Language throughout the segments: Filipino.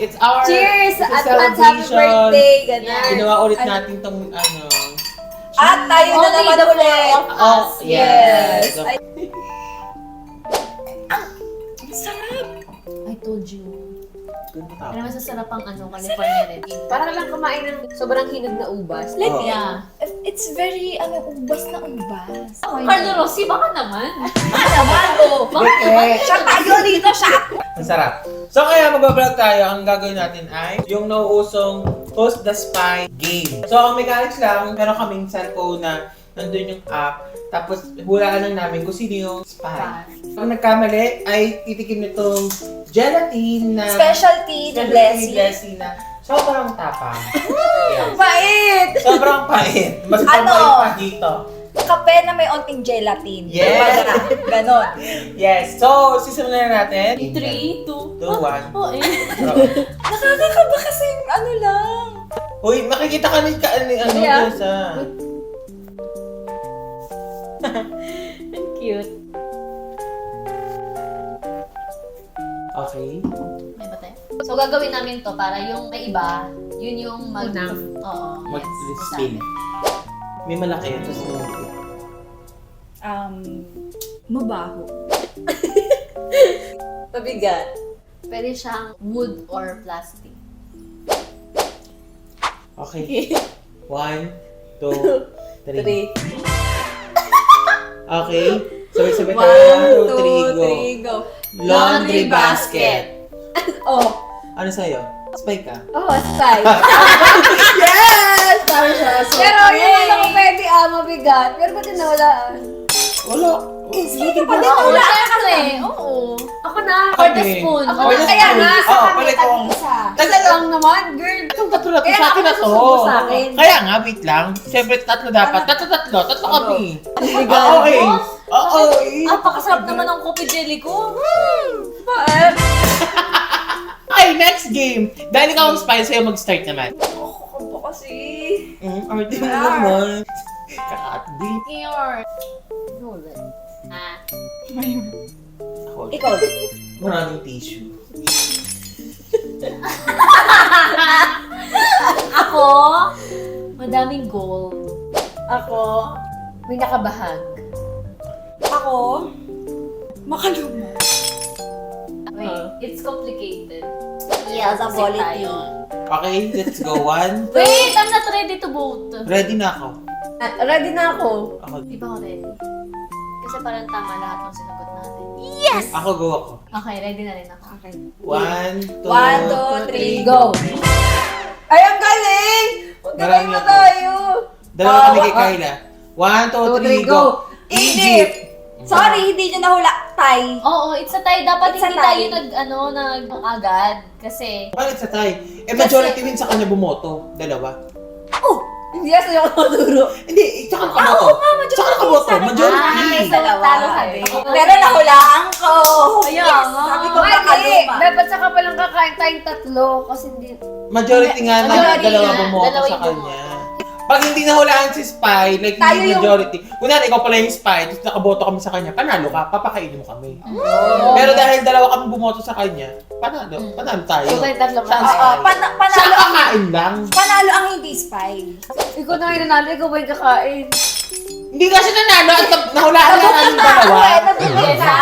It's our Cheers! it's a Advance happy celebration. birthday! Ganun. Ginawa ulit natin tong At tayo na Only naman the ulit. four of Oh, us. yes. Ay, ang sarap. I told you. Ganda Ano tapos. masasarap ang California Red. Para lang kumain ng sobrang hinog na ubas. Like, Oh. Yeah. It's very, ubas na ubas. Carlo Rossi, baka naman. Naman, Siya tayo dito, siya. Ang sarap. So kaya magbablog tayo, ang gagawin natin ay yung nauusong Host the Spy game. So ang mechanics lang, meron kaming cellphone na nandun yung app, tapos hulaan lang namin kung sino yung spy. Pag nagkamali, ay titikim nitong gelatin na Specialty ni Blessy. na sobrang tapang. Yes. Bait! Sobrang pait. Mas Ano? pabait pa dito. Kape na may onting gelatin. Yes. Ganon. Yes. So, sisimulan na natin. 3, 2, 2, 1. Oh, eh. Nakakakaba kasing lang. Uy, makikita ka ni Yeah. sa... Ang cute. Okay. May bate? So, gagawin namin to para yung may iba, yun yung Unang. Oo. Mag-spin. May malaki ito sa mga. Mabaho. Pabigat. Pwede siyang wood or plastic. Okay. 1, 2, 3. Okay. Sabay-sabay tayo. 1, 2, 3, go. go. Laundry basket. Oh. Ano sa'yo? Spy ka? Oh, spy. Yes! Parang siya. Pero yun lang pwede mabigat. Pero ba't nawalaan? Wala. Sige pa din Oo, wala. syempre. Oo. Ako na. For the Kami. spoon. Ako For na the kaya spoon. nga. Oo, palit ko. Isa. Isa lang naman, girl. Itong tatlo na to Kaya sa akin na ako to. nasusubo sa akin. Kaya nga, wait lang. Siyempre, tatlo dapat. Tatlo kami. Bigat. Oo, eh. Oo, eh. Napakasarap naman ng coffee jelly ko. Okay, next game. Dahil ikaw ang spy, sa'yo mag-start naman. Ako kasi. Arte mo naman. Kakatdi. Your. Hold it. Ako. Ikaw. Maraming tissue. Ako, madaming gold. Ako. May nakabahag. Ako. Makaluma. Wait, it's complicated. Yes, a Kasi quality. tayo. Okay, let's go. 1. Wait, I'm not ready to vote. Ready na ako. Ready na ako. Ako, Di ba ako ready? Kasi parang tama lahat ng sinagot natin. ako go ako. Okay, ready na rin ako. Okay. 1, 2, 1, 2, 3, go! Ay, ang galing! Magaling Marami mo ako. tayo! Dalawa kami kay Kyla. 1, 2, 3, go! Egypt! Sorry, hindi nyo nahula. Tay. Oo, it's a tie. Dapat It's a hindi tie. tayo agad. Kasi, Bakit sa tayo? Eh, majority win sa kanya bumoto. Dalawa. Oh! Hindi kasi ako maturo. Hindi, tsaka nakaboto. Oo nga, majority Tsaka nakaboto. sa akin. Majority. so talo ka din. Pero nahulaan ko. Ayun, Yes, nga. sabi ko Ay, makaluma. dapat saka palang kakain tayong tatlo kasi hindi. Majority nga na Majority dalawa nga, bumoto dalawa sa yung kanya. Pag hindi nahulaan si Spy, like Tayo hindi yung- majority, kunwari ikaw pala yung Spy, tapos nakaboto kami sa kanya, panalo ka, papakainin mo kami. Oh. Pero dahil dalawa kami bumoto sa kanya, panalo tayo. So tayong tatlo Siya ang ka. spy. Panalo Siya ang kakain lang. panalo ang hindi spy. Ikaw na ngayon nanalo, ikaw ba yung kakain? Hindi kasi nanalo at nahulaan lang ang dalawa. Nabukay ka.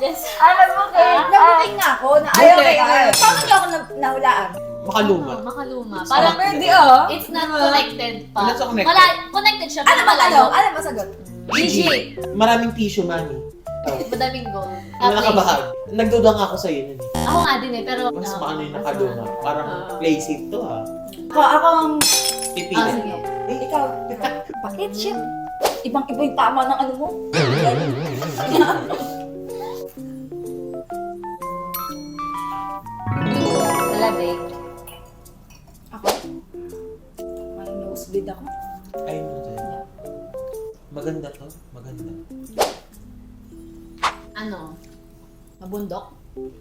Yes. Alam mo kayo, nabukay nga ako. Na ayaw Okay. kayo. Paano niyo ako nahulaan? Makaluma. Makaluma. Parang Parang pwede, it's not connected pa. Wala sa connected. Connected siya. Ano pero ba malayo. ano? Ano masagot? Egypt. Maraming tissue, mami. Madaming gold. Yung nakabahag. Nagduda nga ako sa'yo nun eh. Ako nga din pero... Mas maano yung nakaluma. Parang play safe to ha. Ako ang... Pipili. sige. Ikaw. Bakit shit? Ibang-iba yung tama ng ano mo. Malabig. Ako. May nosebleed ako. Ayun mo dyan. Maganda to. Maganda. Ano? Mabundok? 1,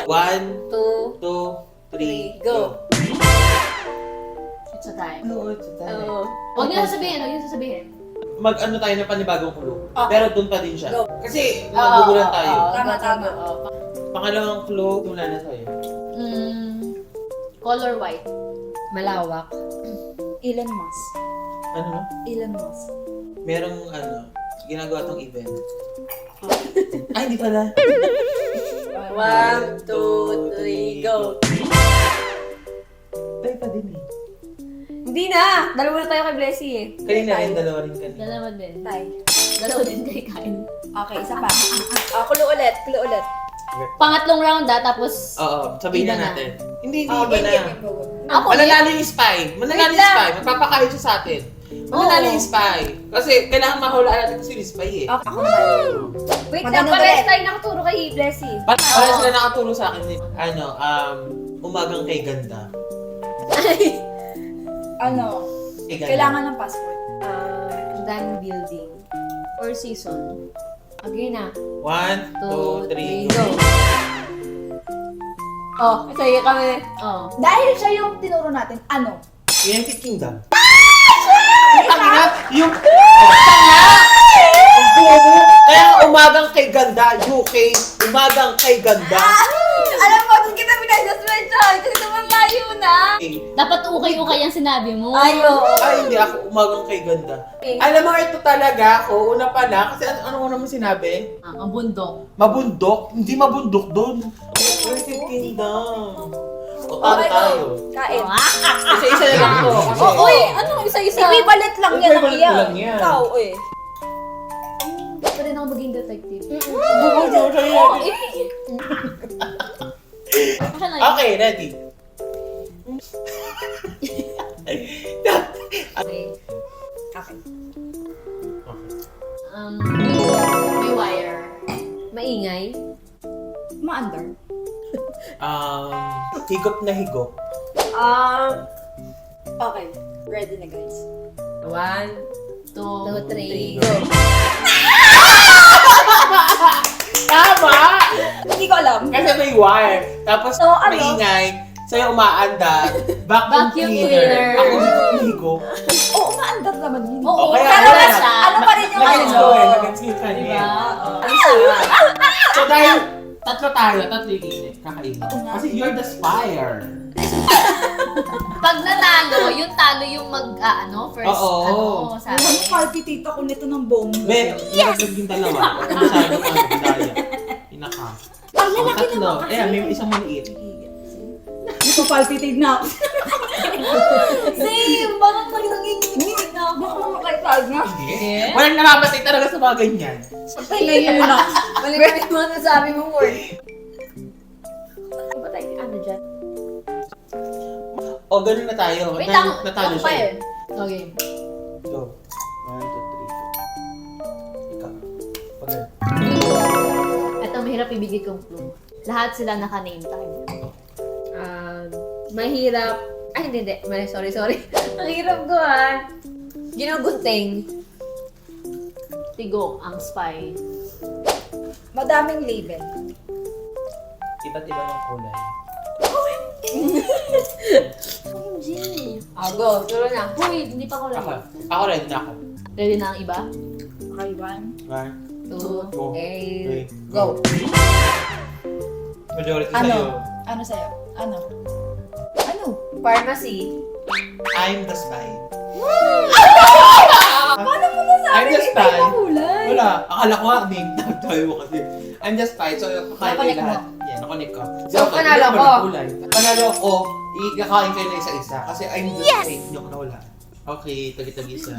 2, 2, 3, go. it's a time. Oo, it's a time. Huwag niyo sasabihin, huwag niyo sasabihin. Mag-ano tayo ng panibagong clue. Okay. Pero dun pa din siya. Go. Kasi nagugulan tayo. Tama, tama. Pangalawang clue, wala na sa'yo. Color white. Malawak. Elon Musk. Ano no? Elon Musk. Merong ginagawa tong event. Ay, hindi pala. 1, 2, 3, go! Tayo pa din eh. Hindi na! Dalawa na tayo kay Blessy eh. Kanina rin, dalawa rin kanina. Dalawa din. Tay. Dalawa din kay Kain. Okay, isa pa. Clue ulit. Pangatlong round tapos... Oo, sabihin Iba na na. natin. Hindi iba na. Ako Mananalo yung spy. Mananalo yung spy. Magpapakain siya sa atin. Mananalo yung spy. Kasi kailangan mahulaan natin kasi yung spy eh. Ako na. Wait, Maganda pares ulit. tayo nakaturo kay Blessy. Para sila nakaturo sa akin din. Umagang kay ganda. Ano? Kay ganda. Kailangan ng passport. Dang building. Or season. Okay na. 1, 2, 3, go. Oh, sa'yo kami. Oh. Dahil siya yung tinuro natin, ano? United Kingdom. Yung... Tanga! Ang buo mo. Kaya umagang kay ganda, UK. Umagang kay ganda. Alam mo, doon kita pinag-adjustment siya. Kasi naman layo na. Dapat ukay-ukay ang sinabi mo. Oo. Ay, hindi ako umagang kay ganda. Alam mo, ito talaga ako. Una pala, kasi ano naman sinabi? Ang bundok. Mabundok? Hindi mabundok doon. United Kingdom. O, talo tayo. Kain. Isa-isa na lang to. Kasi, Oh, uy, ano isa-isa? Equivalent lang yan. Equivalent ko lang yan. Ikaw, uy. Gusto rin ako maging detective. Okay, ready. Okay. Okay. May wire. Maingay. Maandar. Higop na higop. Okay. Ready na, guys. 1, 2, 3, go. go. Tama! Hindi ko alam. Kasi may wire. Tapos So, ano? maingay. Sa'yo umaandar. Vacuum Vacuum cleaner. cleaner. Ako higop na higop. Oo, maandar naman yun. Oo, kaya pero wala. siya. Ano pa rin yung Nag-gets ano? ko eh. Nag-gets ko kanya. Diba? So dahil tatlo tayo, tatlo yung kakainin. Oo nga. Kasi you're the spire. Pag nanalo, yung talo yung first, Oo. sabi. Ano, palpitate ako nito ng bomba. Ben, nakaglag yung dalawa. Kung masyado ka, daya. Inaka. Ang O, lalaki tatlo. naman kasi. Ayan, may isang maliit. Ito, palpitate na ako. Same! Bakit naging na ako? Baka makakaitag na. Hindi. Walang namamatay talaga sa mga ganyan. Tingnan yun na. Mali pa rin mga nasabi mong word. Ba't tayo, ano dyan? O, ganun na tayo. Wait Dahil lang, natalo ako pa siya. eh. Okay. Go. 1, 2, 3, go. Ikaw. Pag Ito, mahirap ibigay kong clue. Lahat sila naka-name tag. Mahirap. Ay, hindi. Sorry. Ang hirap ko Ginugunting. Tigong ang spy. Madaming label. iba't iba ng kulay. OMG. Go. Turo na. Uy, hindi pa ko Ako. lang. Ako ready na ako. Ready na ang iba? Okay, 1. 1, 2, Go. 8, Go. Majority sa'yo. Ano sa'yo? Ano? Pharmacy. I'm the spy. Paano mo nasabi? I'm the spy. Kulay. Wala. Akala ko nga, name tag tayo kasi. I'm the spy. So, kakain kayo Nakonek lahat. Yan, nakonek ko. So, panalo hindi ko. ako kulay. Panalo ko, ikakain kayo na isa-isa. Kasi I'm the spy. Hindi ako nawala. Okay, tagi-tagi sa...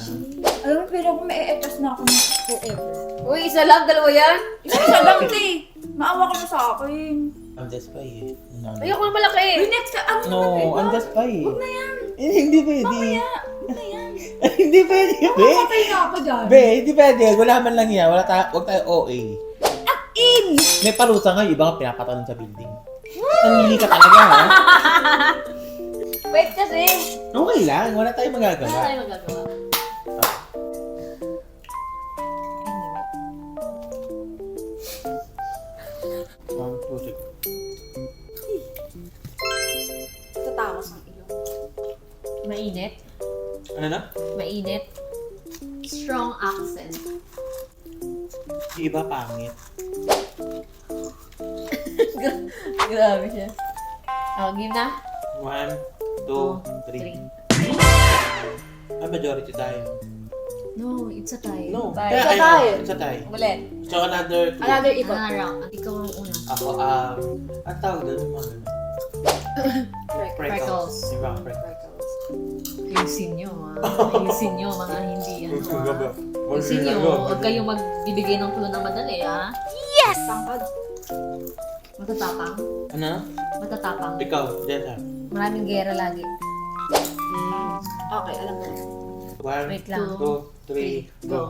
Alam mo, pero kung may-e-etras na ako ng forever. Uy, isa lang, dalawa yan? Isa lang, eh. Maawa ka na sa akin. I'm the spy eh. Ayoko na malaki. Uy, next, ano No, I'm the spy eh. Huwag na yan. Hindi pwede. Mamaya. Huwag na yan. Hindi pwede, be. Makakatay na ako dyan. Be, hindi pwede. Wala man lang yan. Huwag tayo OA. In! May parusa nga, iba nga pinapatanon sa building. Namili ka talaga, ha? Wait kasi. Okay lang, wala tayong Wala magagawa. tayo magagawa. One, two, three. Tatapos ang ilong. Mainit. Ano na? Mainit. Strong accent. Yung iba pangit. Grabe siya. Oh, game na? 1, 2, 3. Ah, majority tayo. No, it's a tie. No. Tayo. Kaya Isa ayun, tayo. Isa tayo. Ulit. So, another 2. Another ikot. Round. Ikaw ang una. Ako, ang tawag doon yung mga ganun. Freckles. Yung mga freckles. Ayusin nyo, Ayusin nyo, mga hindi, Ayusin nyo, huwag kayong magbibigay ng clue na madali, Tangkad. Matatapang. Ano? Matatapang. Ikaw, Jetta. Maraming gera lagi. Okay, alam ko. 1, Wait lang. 2, 3, go.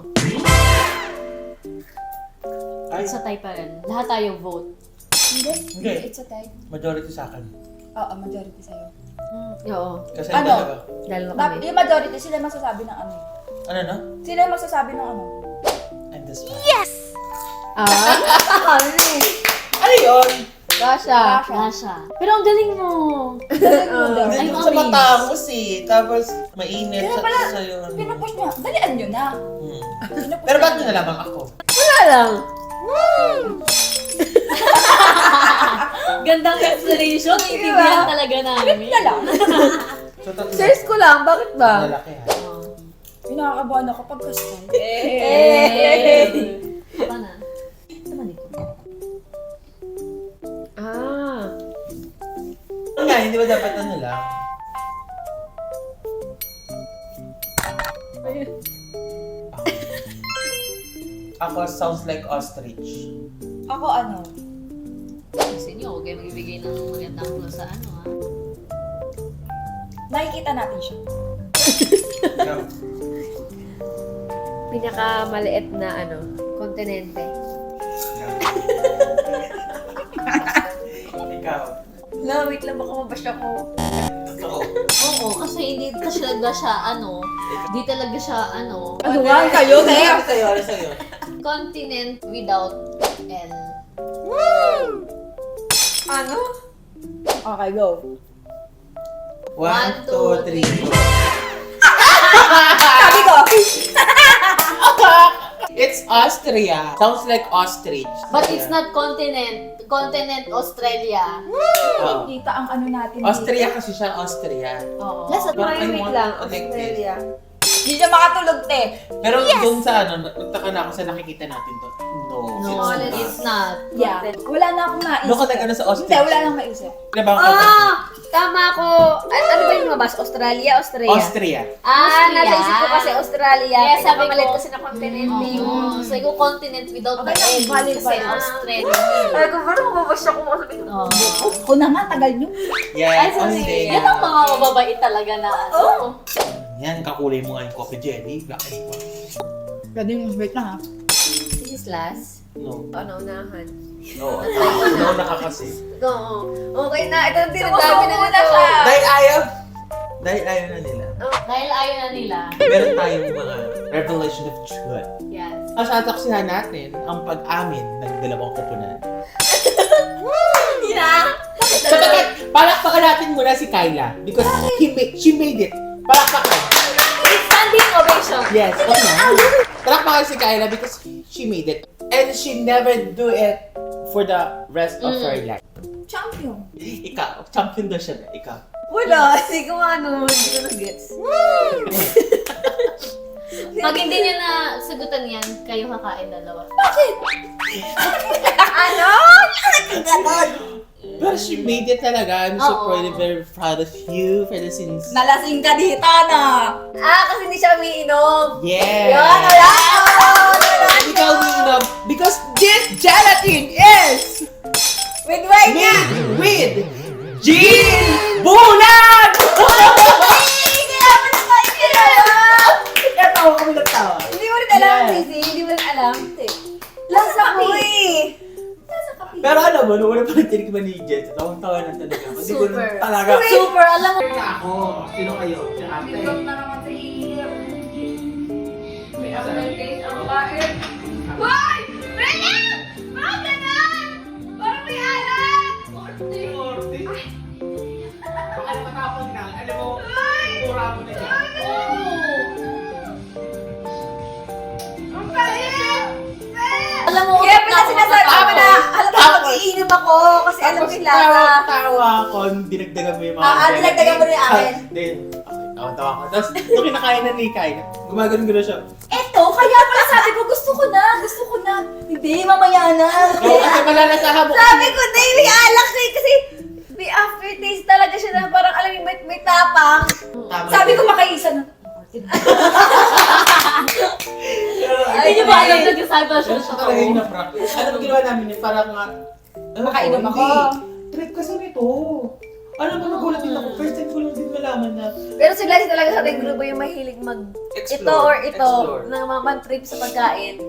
Ay, It's a tie pa rin. Lahat tayo vote. Hindi. Hindi. It's a tie. majority sa akin. Oo, majority sa'yo. Oo. Kasi Ano? dalawa. Dalawa kami. Yung majority, sila yung magsasabi ng ano. Ano na? Sila yung magsasabi ng ano. I'm the spy. Ano yun? Rasha. Rasha. Pero ang galing mo. Hindi I'm dun sa amazed. matangos tapos mainit Kaya sa pala, sa'yo. Pinupush niya. Dalian nyo na. Pinupush Pero ba't niya. nyo nalamang ako? Wala lang. Gandang explanation. Naiintindihan talaga namin. Na lang. So, tatlo Search ko lang, bakit ba? Lalaki ha. Oh. Pinakakabahan ako pag kasal. Apa na? Sama dito. Ano nga, hindi ba dapat ano lang? Ako sounds like ostrich. Ako ano? Kasi nyo, huwag kayo magbibigay ng magandang clue sa Nakikita natin siya. Ikaw. Pinakamaliit na kontinente. Ikaw. No, wait lang, baka mabash ako. Totoo. Oo, kasi hindi talaga siya, di talaga siya, Ano nga kayo? Ano sa'yo? Ano sa'yo? continent without L. Ano? Okay, go. 1, 2, 3, go. Sabi ko! It's Austria. Sounds like ostrich. But it's not continent. Continent Australia. Oh. Kita ang ano natin. Austria kasi siya, Austria. Oo. Nasa Parang wait ano, lang, like this. Australia. Hindi siya makatulog, te. Pero doon sa nagtaka na ako sa nakikita natin to. No, No, it's not. Yeah. Wala na akong maisip. Doon ka nag-ano sa ostrich? Hindi, wala na akong maisip. Diba? Tama ako. Ano ba yung lumabas? Australia? Austria. Naisip ko kasi Australia. Kaya sabi Pinakamalit ko- kasi na kontinente Oo. yun. So, ikaw continent without the Okay, L. valid, Kasi valid. Australia. Ay, kung parang mababash ako mga sabihin. Oo. Ako na nga, tagal nyo. Yes, Austria. Yan ang mga mababait talaga na Yan, kakulay mo nga yung coffee jelly. Black and white. Pwede yung wait lang ha. This is last. No. Ano, unahan. No. No, nakakasi. Oo. Okay na. Ito ang tinadami Sumusuko na na nito. siya. Dahil ayaw. Dahil ayaw na nila. Dahil ayaw na nila. Meron tayong mga revelation of truth. Yes. Sasaksihan natin ang pag-amin ng dalawang koponan. Sapagkat, palakpakan natin muna si Kyla because she made it. Palakpakan. Standing ovation. Yes, okay na. Palakpakan si Kyla because she made it. And she never do it for the rest of her life. Champion. Ikaw, champion daw siya. Ikaw. Wala. Hindi ko hindi ko na-gets. Pag hindi niya na sagutan yan, kayo kakain dalawa. Ano? Pero she made it talaga. I'm so Oo. very proud of you for the sins. Nalasing ka dito na. Kasi hindi siya umiinom. Yeah! Yun, wala. Ikaw umiinom because this gelatin is Wait, wait nga. made with Gin Bulag! Kaya tawa kami ng tawa. Hindi mo rin alam, Yes. Lizzy. Hindi mo rin alam. Lasa ko eh. Pero alam mo, nung una pa natinig ba ni Jet, tawang-tawa na talaga. Hindi ko Super. talaga. Super, alam mo. Ako, sino kayo? Si ate. na naman sa iyo. May asa. Hoy! Brilliant! Bakit ganun? Parang may alak! Ano matapon na? Alam mo, pura mo na dyan. Ang pahit! Alam mo, Kaya pala sinasabi ko na, alam mo Mag-iinom ako kasi alam ko yung lasa. Tawa ako, dinagdagan mo yung mga... Dinagdagan mo rin yung akin. Hindi, okay, tawa ko. Tapos, nung kinakain na ni Kai, gumagano siya. Eto, kaya pala sabi ko, gusto ko na. Hindi, mamaya na. Oo, kasi malalasahan mo. Sabi ko, daily alak siya kasi may aftertaste talaga siya na parang alam mo, may tapang. Tama. Sabi ko, makaisa na. Hindi niyo ba alam na sabi ko siya siya Talaga yung na-prank. Ano ba ginawa namin yun? Parang nga... Makainom ako. Trip kasi nito. Alam mo, nagulat din ako. First time ko lang din malaman na... Pero sila talaga sa ating grupo yung mahilig ito Explore. or ito Explore. na man trip sa pagkain.